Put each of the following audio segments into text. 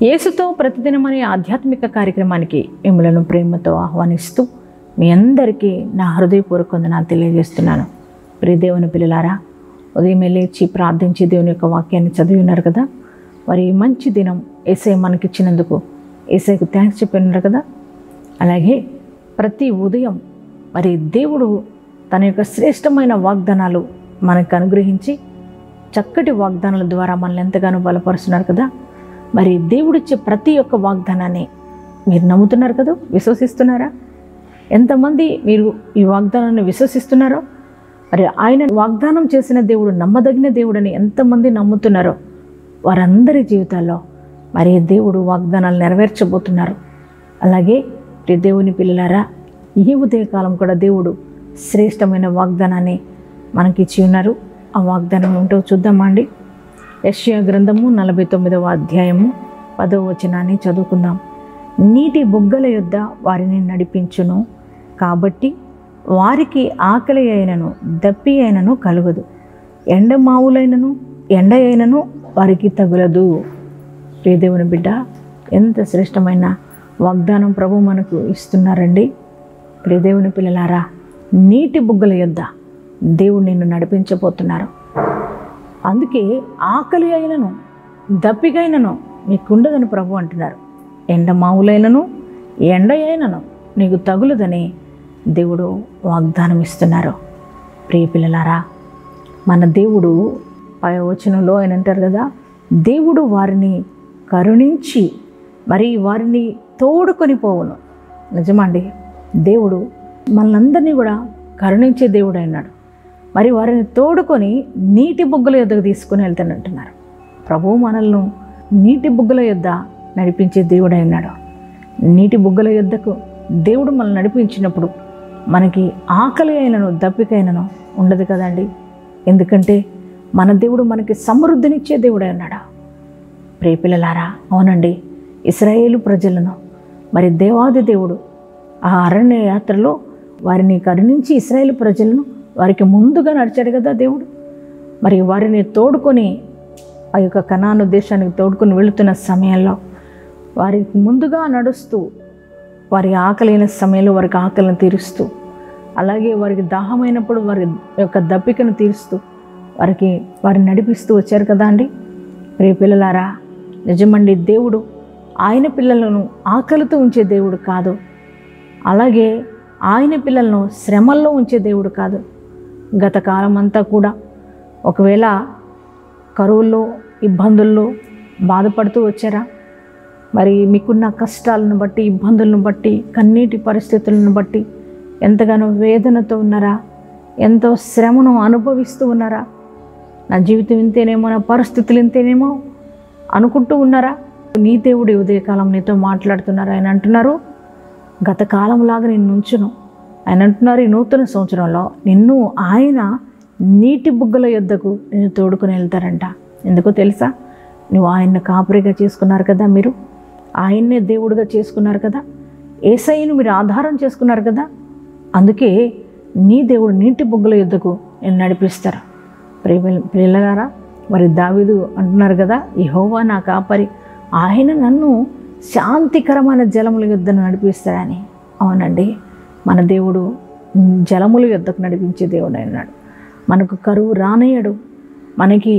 యేసుతో ప్రతిదినం అనే ఆధ్యాత్మిక కార్యక్రమానికి మిమ్మలను ప్రేమతో ఆహ్వానిస్తూ మీ అందరికీ నా హృదయపూర్వక వందనాలు తెలియజేస్తున్నాను. ప్రియ దేవుని పిల్లలారా, ఉదయం లేచి ప్రార్థించి దేవుని యొక్క వాక్యాన్ని చదివి ఉన్నారు కదా. మరి మంచి దినం యేసయ్య మనకిచ్చినందుకు యేసయ్యకు థ్యాంక్స్ చెప్పి ఉన్నారు కదా. అలాగే ప్రతి ఉదయం మరి దేవుడు తన యొక్క శ్రేష్టమైన వాగ్దానాలు మనకు అనుగ్రహించి చక్కటి వాగ్దానాల ద్వారా మనల్ని ఎంతగానో బలపరుస్తున్నారు కదా. మరి దేవుడిచ్చే ప్రతి ఒక్క వాగ్దానాన్ని మీరు నమ్ముతున్నారు కదా, విశ్వసిస్తున్నారా? ఎంతమంది మీరు ఈ వాగ్దానాన్ని విశ్వసిస్తున్నారో, మరి ఆయన వాగ్దానం చేసిన దేవుడు నమ్మదగిన దేవుడని ఎంతమంది నమ్ముతున్నారో వారందరి జీవితాల్లో మరి దేవుడు వాగ్దానాలు నెరవేర్చబోతున్నారు. అలాగే దేవుని పిల్లలారా, ఈ ఉదయకాలం కూడా దేవుడు శ్రేష్టమైన వాగ్దానాన్ని మనకిచ్చి ఉన్నారు. ఆ వాగ్దానం ఏంటో చూద్దామా అండి. యెషయా గ్రంథము 49వ అధ్యాయము 10వ వచనాన్ని చదువుకుందాం. నీటి బుగ్గల యొద్ద వారిని నడిపించును, కాబట్టి వారికి ఆకలి అయినను దప్పి అయినను కలుగదు, ఎండమావులైనను ఎండ అయినను వారికి తగులదు. ప్రియదేవుని బిడ్డ, ఎంత శ్రేష్టమైన వాగ్దానం ప్రభు మనకు ఇస్తున్నారండి. ప్రియదేవుని పిల్లలారా, నీటి బుగ్గల యొద్ద దేవుడు నిన్ను నడిపించబోతున్నారు. అందుకే ఆకలి అయినను దప్పికైనను నీకుండదని ప్రభు అంటున్నారు. ఎండమావులైనను ఎండ అయినను నీకు తగులదని దేవుడు వాగ్దానం ఇస్తున్నారు. ప్రియ పిల్లలారా, మన దేవుడు పై వచనంలో ఆయన అంటారు కదా, దేవుడు వారిని కరుణించి మరి వారిని తోడుకొని పోవును. నిజమండి, దేవుడు మనందరినీ కూడా కరుణించే దేవుడు అయినాడు. మరి వారిని తోడుకొని నీటి బుగ్గల యొద్దకు తీసుకుని వెళ్తానంటున్నారు. ప్రభువు మనల్ని నీటి బుగ్గల యొద్ద నడిపించే దేవుడు అయినాడు. నీటి బుగ్గల యొద్దకు దేవుడు మనల్ని నడిపించినప్పుడు మనకి ఆకలి అయినను దప్పికైనను ఉండదు కదండి. ఎందుకంటే మన దేవుడు మనకి సమృద్ధినిచ్చే దేవుడు అయినాడు. ప్రియ పిల్లలారా, అవునండి, ఇశ్రాయేలు ప్రజలను మరి దేవాది దేవుడు ఆ అరణ్య యాత్రలో వారిని కరుణించి ఇశ్రాయేలు ప్రజలను వారికి ముందుగా నడిచాడు కదా దేవుడు. మరి వారిని తోడుకొని ఆ యొక్క కనాను దేశానికి తోడుకొని వెళుతున్న సమయంలో వారికి ముందుగా నడుస్తూ వారి ఆకలైన సమయంలో వారికి ఆకలిని తీరుస్తూ, అలాగే వారికి దాహమైనప్పుడు వారి యొక్క దప్పికను తీరుస్తూ వారిని నడిపిస్తూ వచ్చారు కదా అండి. ప్రియ పిల్లలారా, నిజమండి, దేవుడు ఆయన పిల్లలను ఆకలితో ఉంచే దేవుడు కాదు. అలాగే ఆయన పిల్లలను శ్రమల్లో ఉంచే దేవుడు కాదు. గత కాలం అంతా కూడా ఒకవేళ కరువుల్లో ఇబ్బందుల్లో బాధపడుతూ వచ్చారా? మరి మీకున్న కష్టాలను బట్టి, ఇబ్బందులను బట్టి, కన్నీటి పరిస్థితులను బట్టి ఎంతగానో వేదనతో ఉన్నారా? ఎంతో శ్రమను అనుభవిస్తూ ఉన్నారా? నా జీవితం ఇంతేనేమో, నా పరిస్థితులు ఇంతేనేమో అనుకుంటూ ఉన్నారా? నీ దేవుడి ఉదయకాలం నీతో మాట్లాడుతున్నారు. ఆయన అంటున్నారు, గత కాలంలాగా నిన్ను ఉంచును. ఆయన అంటున్నారు, ఈ నూతన సంవత్సరంలో నిన్ను ఆయన నీటి బుగ్గల యొద్దకు నిన్ను తోడుకుని వెళ్తారంట. ఎందుకో తెలుసా? నువ్వు ఆయన్ని కాపరిగా చేసుకున్నారు కదా, మీరు ఆయన్నే దేవుడిగా చేసుకున్నారు కదా, యేసయ్యను మీరు ఆధారం చేసుకున్నారు కదా. అందుకే నీ దేవుడు నీటి బుగ్గల యొద్దకు నేను నడిపిస్తారు. పిల్లలారా, మరి దావీదు అంటున్నారు కదా, యెహోవా నా కాపరి, ఆయన నన్ను శాంతికరమైన జలముల యొద్దకు నడిపిస్తాడని. అవునండి, మన దేవుడు జలముల యొద్దకు నడిపించే దేవుడు అన్నాడు. మనకు కరువు రానయ్యాడు. మనకి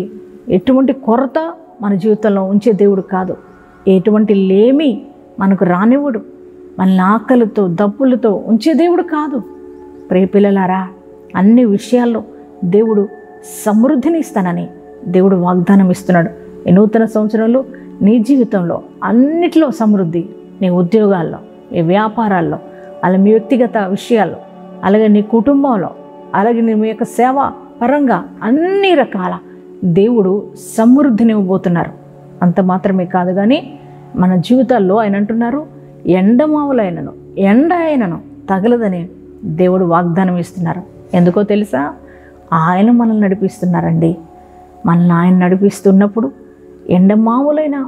ఎటువంటి కొరత మన జీవితంలో ఉంచే దేవుడు కాదు. ఎటువంటి లేమి మనకు రానివ్వడు. మనల్ని ఆకలితో దప్పులతో ఉంచే దేవుడు కాదు. ప్రియ పిల్లలారా, అన్ని విషయాల్లో దేవుడు సమృద్ధిని ఇస్తానని దేవుడు వాగ్దానం ఇస్తున్నాడు. ఈ నూతన సంవత్సరంలో నీ జీవితంలో అన్నిటిలో సమృద్ధి, నీ ఉద్యోగాల్లో, నీ వ్యాపారాల్లో, అలాగే మీ వ్యక్తిగత విషయాల్లో, అలాగే నీ కుటుంబంలో, అలాగే నీ యొక్క సేవ పరంగా అన్ని రకాల దేవుడు సమృద్ధిని ఇవ్వబోతున్నారు. అంత మాత్రమే కాదు కానీ మన జీవితాల్లో ఆయన అంటున్నారు, ఎండమావులైనను ఎండ అయినను తగలదని దేవుడు వాగ్దానం ఇస్తున్నారు. ఎందుకో తెలుసా? ఆయన మనల్ని నడిపిస్తున్నారండి. మనల్ని ఆయన నడిపిస్తున్నప్పుడు ఎండమావులైనా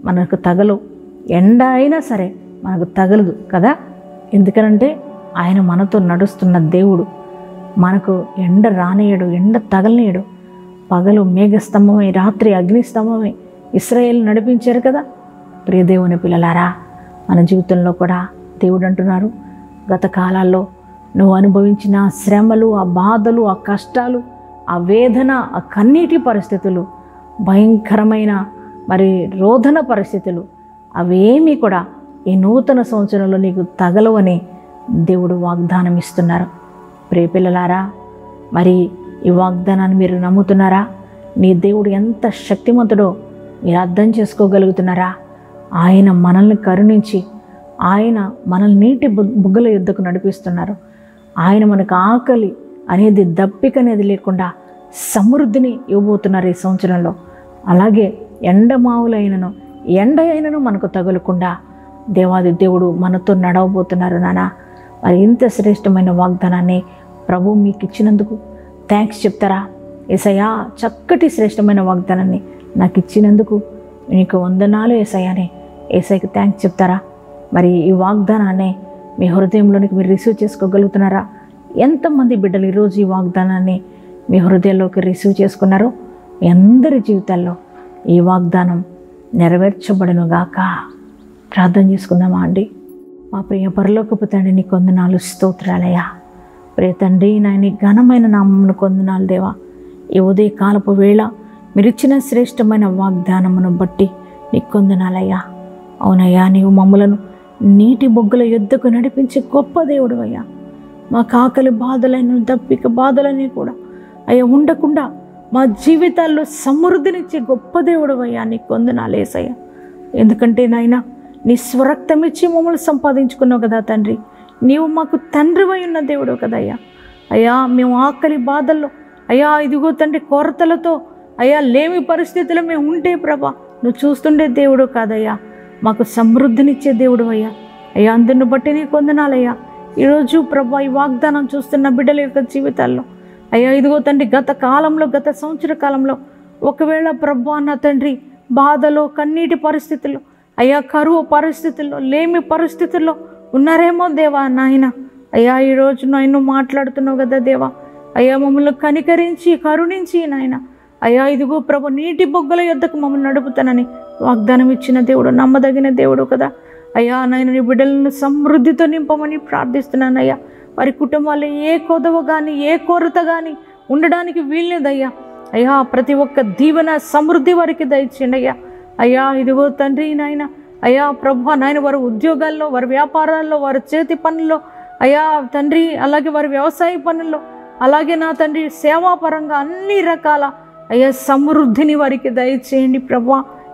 మనకు తగలవు, ఎండ అయినా సరే మనకు తగలదు కదా. ఎందుకనంటే ఆయన మనతో నడుస్తున్న దేవుడు. మనకు ఎండ రానియడు, ఎండ తగలనీయడు. పగలు మేఘస్తంభమై రాత్రి అగ్నిస్తంభమై ఇశ్రాయేలు నడిపించారు కదా. ప్రియ దేవుని పిల్లలారా, మన జీవితంలో కూడా దేవుడు అంటున్నారు, గత కాలాల్లో నువ్వు అనుభవించిన శ్రమలు, ఆ బాధలు, ఆ కష్టాలు, ఆ వేదన, ఆ కన్నీటి పరిస్థితులు, భయంకరమైన రోదన పరిస్థితులు, అవేమీ కూడా ఈ నూతన సంవత్సరంలో నీకు తగలవని దేవుడు వాగ్దానం ఇస్తున్నారు. ప్రియ పిల్లలారా, ఈ వాగ్దానాన్ని మీరు నమ్ముతున్నారా? నీ దేవుడు ఎంత శక్తిమంతుడో మీరు అర్థం చేసుకోగలుగుతున్నారా? ఆయన మనల్ని కరుణించి, ఆయన మనల్ని నీటి బుగ్గల యుద్ధకు నడిపిస్తున్నారు. ఆయన మనకు ఆకలి అనేది, దప్పిక అనేది లేకుండా సమృద్ధిని ఇవ్వబోతున్నారు ఈ సంవత్సరంలో. అలాగే ఎండమావులైనను ఎండ అయినను మనకు తగులకుండా దేవాది దేవుడు మనతో నడవబోతున్నారు. నాన్న, ఇంత శ్రేష్టమైన వాగ్దానాన్ని ప్రభు మీకు ఇచ్చినందుకు థ్యాంక్స్ చెప్తారా? యేసయ్యా, చక్కటి శ్రేష్టమైన వాగ్దానాన్ని నాకు ఇచ్చినందుకు నీకు వందనాలు యేసయ్యా అని యేసయ్యకి థ్యాంక్స్ చెప్తారా? ఈ వాగ్దానాన్ని మీ హృదయంలోనికి మీరు రిసీవ్ చేసుకోగలుగుతున్నారా? ఎంతమంది బిడ్డలు ఈరోజు ఈ వాగ్దానాన్ని మీ హృదయంలోకి రిసీవ్ చేసుకున్నారో మీ అందరి జీవితాల్లో ఈ వాగ్దానం నెరవేర్చబడునుగాక. ప్రార్థన చేసుకుందామా అండి? మా ప్రియ పరలోకపు తండ్రి, నీ కొందనాలు, స్తోత్రాలయ్యా. ప్రియ తండ్రి, నాయన ఘనమైన నామమును కొందనాలు దేవా. ఈ ఉదయకాలపు వేళ మీరిచ్చిన శ్రేష్టమైన వాగ్దానమును బట్టి నీ కొందనాలయ్యా. అవునయ్యా, నీవు మమ్మలను నీటి బొగ్గుల యుద్ధకు నడిపించే గొప్ప దేవుడు అయ్యా. మా ఆకలి బాధలను, దప్పిక బాధలని కూడా అయ్యా ఉండకుండా మా జీవితాల్లో సమృద్ధినిచ్చే గొప్ప దేవుడు అయ్యా. నీ కొందనాలేసయ్యా. ఎందుకంటే నాయన, నీ స్వరక్తం ఇచ్చి మమ్మల్ని సంపాదించుకున్నావు కదా తండ్రి. నీవు మాకు తండ్రివై ఉన్న దేవుడు కదయ్యా. అయ్యా, మేము ఆకలి బాధల్లో అయ్యా ఇదిగో తండ్రి కొరతలతో అయ్యా లేమి పరిస్థితుల్లో మేము ఉంటే ప్రభా, నువ్వు చూస్తుండే దేవుడు కాదయ్యా, మాకు సమృద్ధినిచ్చే దేవుడు అయ్యా. అయ్యా, అందుని బట్టి నీ కొందనాలయ్యా. ఈరోజు ప్రభా, ఈ వాగ్దానం చూస్తున్న బిడ్డల యొక్క జీవితాల్లో అయ్యా ఇదిగో తండ్రి, గత సంవత్సర కాలంలో ఒకవేళ ప్రభా నా తండ్రి బాధలో, కన్నీటి పరిస్థితుల్లో అయ్యా, కరువు పరిస్థితుల్లో, లేమి పరిస్థితుల్లో ఉన్నారేమో దేవా నాయన. అయ్యా, ఈరోజు నాయన మాట్లాడుతున్నావు కదా దేవా. అయ్యా, మమ్మల్ని కనికరించి కరుణించి నాయన అయ్యా ఇదిగో ప్రభు నీటి బొగ్గల యొద్దకు మమ్మల్ని నడుపుతానని వాగ్దానం ఇచ్చిన దేవుడు, నమ్మదగిన దేవుడు కదా అయ్యా. నాయన, నీ బిడ్డలను సమృద్ధితో నింపమని ప్రార్థిస్తున్నానయ్యా. వారి కుటుంబాల్లో ఏ కొదవ కానీ, ఏ కొరత కానీ ఉండడానికి వీల్లేదయ్యా. అయ్యా, ప్రతి ఒక్క దీవెన, సమృద్ధి వారికి దయచేయండి అయ్యా. అయ్యా, ఇదిగో తండ్రి నాయన అయ్యా ప్రభు నాయన, వారి ఉద్యోగాల్లో, వారి వ్యాపారాల్లో, వారి చేతి పనుల్లో అయ్యా తండ్రి, అలాగే వారి వ్యవసాయ పనుల్లో, అలాగే నా తండ్రి సేవాపరంగా అన్ని రకాల అయ్యా సమృద్ధిని వారికి దయచేయండి ప్రభు.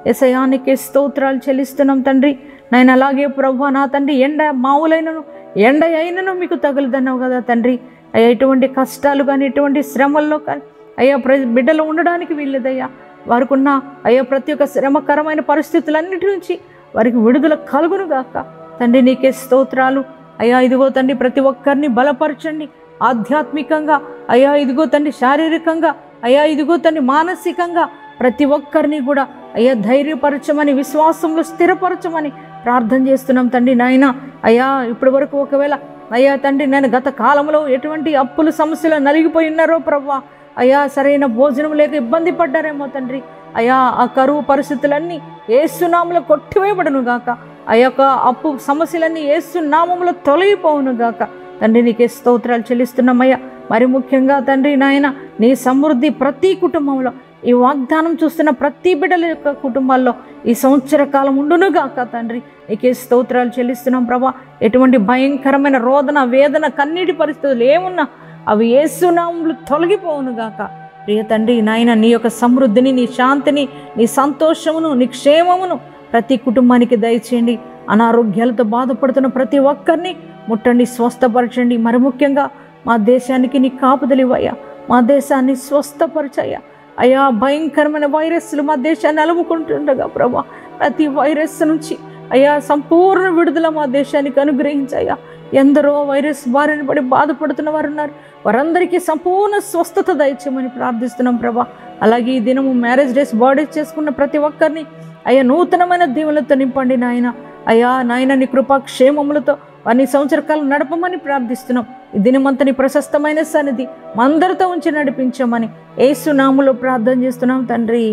యేసయ్యానికి స్తోత్రాలు చెల్లిస్తున్నాం తండ్రి నాయన. అలాగే ప్రభు నా తండ్రి, ఎండ మావులైనను ఎండ అయినను మీకు తగులుదన్నావు కదా తండ్రి. అయ్యా, ఎటువంటి కష్టాలు కానీ, ఎటువంటి శ్రమల్లో కానీ అయ్యా బిడ్డలు ఉండడానికి వీల్లేదయ్యా. వారికి ఉన్న అయ్యా ప్రతి ఒక్క శ్రమకరమైన పరిస్థితులన్నిటి నుంచి వారికి విడుదల కలుగును గాక తండ్రి. నీకే స్తోత్రాలు అయ్యా. ఇదిగో తండ్రి, ప్రతి ఒక్కరిని బలపరచండి ఆధ్యాత్మికంగా అయ్యా. ఇదిగో తండ్రి, శారీరకంగా అయ్యా. ఇదిగో తండ్రి, మానసికంగా ప్రతి ఒక్కరిని కూడా అయ్యా ధైర్యపరచమని, విశ్వాసంలో స్థిరపరచమని ప్రార్థన చేస్తున్నాం తండ్రి నాయన. అయ్యా, ఇప్పటి వరకు ఒకవేళ అయ్యా తండ్రి నేను గత కాలంలో ఎటువంటి అప్పుల సమస్యలు నలిగిపోయి ఉన్నారో ప్రభా అయ్యా, సరైన భోజనం లేక ఇబ్బంది పడ్డారేమో తండ్రి. అయ్యా, ఆ కరువు పరిస్థితులన్నీ యేసు నామములో కొట్టివేయబడును గాక. ఆ యొక్క అప్పు సమస్యలన్నీ యేసు నామములో తొలగిపోవును గాక తండ్రి. నీకే స్తోత్రాలు చెల్లిస్తున్నామయ్యా. మరి ముఖ్యంగా తండ్రి నాయన, నీ సమృద్ధి ప్రతి కుటుంబంలో, ఈ వాగ్దానం చూస్తున్న ప్రతి బిడ్డల యొక్క కుటుంబాల్లో ఈ సంవత్సర కాలం ఉండును గాక తండ్రి. నీకే స్తోత్రాలు చెల్లిస్తున్నాం ప్రభా. ఎటువంటి భయంకరమైన రోదన, వేదన, కన్నీటి పరిస్థితులు ఏమున్నా అవి యేసు నామములో తొలగిపోవును గాక. ప్రియ తండ్రి నాయన, నీ యొక్క సమృద్ధిని, నీ శాంతిని, నీ సంతోషమును, నీ క్షేమమును ప్రతి కుటుంబానికి దయచేయండి. అనారోగ్యాలతో బాధపడుతున్న ప్రతి ఒక్కరిని ముట్టండి, స్వస్థపరచండి. మరి ముఖ్యంగా మా దేశానికి నీ కాపుదలివయ్యా. మా దేశాన్ని స్వస్థపరచయ్యా. అయ్యా, భయంకరమైన వైరస్లు మా దేశాన్ని అలుముకుంటుండగా ప్రభా, ప్రతి వైరస్ నుంచి అయ్యా సంపూర్ణ విడుదల మా దేశానికి అనుగ్రహించయ్యా. ఎందరో వైరస్ బారిన పడి బాధపడుతున్న వారు ఉన్నారు. వారందరికీ సంపూర్ణ స్వస్థత దయచేయమని ప్రార్థిస్తున్నాం ప్రభా. అలాగే ఈ దినము మ్యారేజ్ డేస్, బర్త్డేస్ చేసుకున్న ప్రతి ఒక్కరిని అయ్యా నూతనమైన దీవులతో నింపండి నాయన. అయ్యా నాయన, నీ కృపా క్షేమములతో వారిని సంవత్సర కాలం నడపమని ప్రార్థిస్తున్నాం. ఈ దినమంతా నీ ప్రశస్తమైన సన్నిధి మా అందరితో ఉంచి నడిపించమని యేసు నామములో ప్రార్థన చేస్తున్నాం తండ్రి.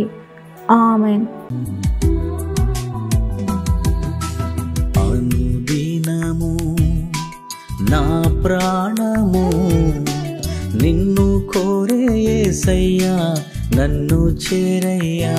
ఆమేన్. నా ప్రాణము నిన్ను కోరే యేసయ్యా, నన్ను చేరయ్యా.